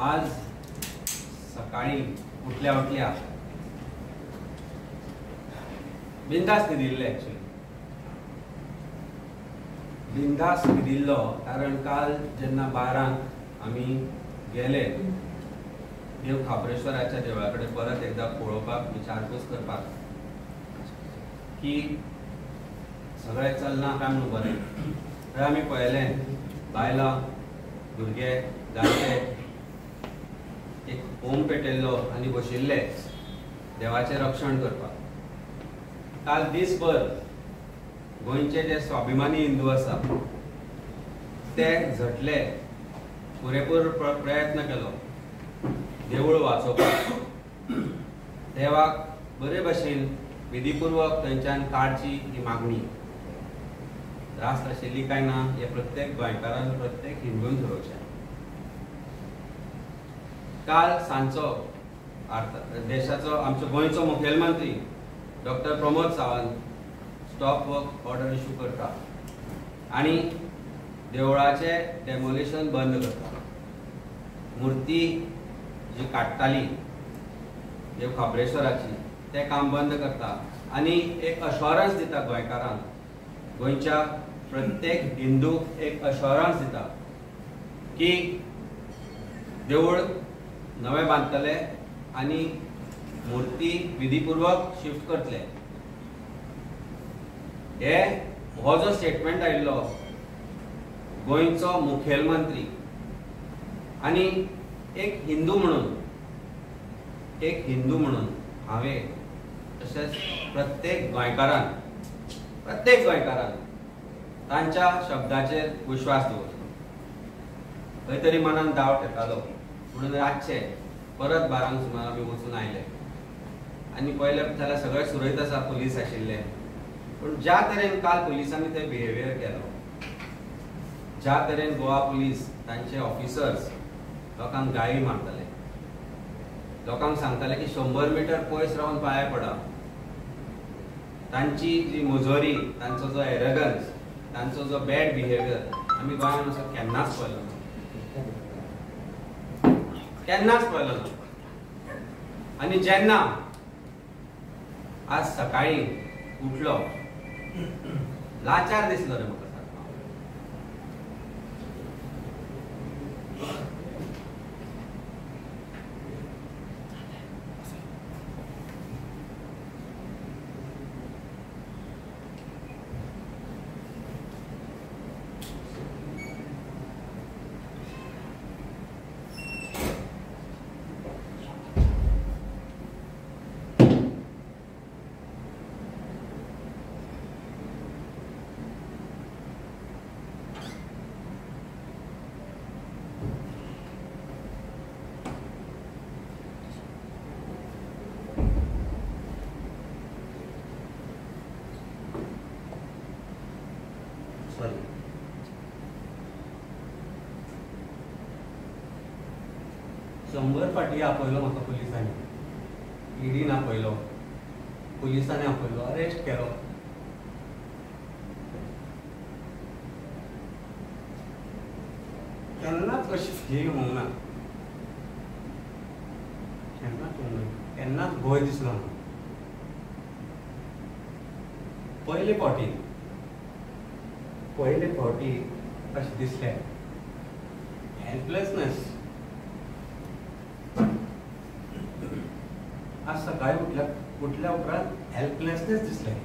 आज सकाळी उठल्या बिंदास न्हिदिल्ले एक्चुअली बिंदास न्हिदिल्लो कारण काल जेन्ना 12 आमी गेले देव खाबरेश्वराच्या देवळा कडेन परत एकदा पळोवपाक विचारपूस करपाक की सगळें चलना काय म्हणून बरें थंय आमी पळयलें बायलां भुरगे जाणटे एक होम पेटयल्लो आनी बशिल्ले देवाचें रक्षण करपाक काल दिसभर गोंयचे जे स्वाभिमानी हिंदू आसा ते झटले पुरेपूर प्रयत्न केलो देवूळ वाचोवपाक देवाक बरे भशेन विधीपूर्वक थंयच्यान काडची ही मागणी त्रास आशिल्ली काय ना हे प्रत्येक गोंयकारान प्रत्येक हिंदून ठरोवचें काल सांजचो देशाचो आमचो गोंयचो मुखेलमंत्री doctor Pramod Sawant stop work order issue करता आणि देवळाचे डेमोलिशन बंद करता मुर्ती जी काडटाली देव खाबरेश्वराची ते काम बंद करता आणि एक अश्योरन्स दिता गोंयकारांक गोंयच्या प्रत्येक हिंदूक एक अश्योरन्स दिता की देवूळ नवे बांदतले आणि मूर्ती विधीपूर्वक शिफ्ट करतले हो जो स्टेटमेंट आयिल्लो गोंयचो मुखेलमंत्री आणि एक हिंदू म्हणून हांवें तशेंच प्रत्येक गोंयकारान तांच्या शब्दाचेर विश्वास दवरलो खंय तरी मनान डावट येतालो म्हणून रातचे परत 12 सुमार आमी वचून आयले आनी पळयले जाल्यार सगळे सुरयत आसा पुलीस आशिल्ले पूण ज्या तरेन काल पुलिसांनी ते बिहेवियर केलो ज्या तरेन गोवा पुलीस तांचे ऑफिसर्स लोकांक गाळी मारताले लोकांक सांगताले की 100 मीटर पयस रावन पांया पडा तांची जी मुजोरी तांचो जो एरगन्स तांचो जो बॅड बिहेवियर आमी गोंयांत असो केन्नाच पळयलो ना आनी जेन्ना आज सकाळी उठलो लाचार दिसलो रे म्हाका शंबर फाटी आपयलो म्हाका पुलिसांनी ईडीन आपयलो पुलिसांनी आपयलो अरेस्ट केलो केन्नाच अशी फील होवंक ना केन्नाच भंय दिसलो ना पयले फावटी अशें दिसलें हेल्पलेसनेस आज सकाळी उठल्या उपरांत हेल्पलेसनेस दिसलें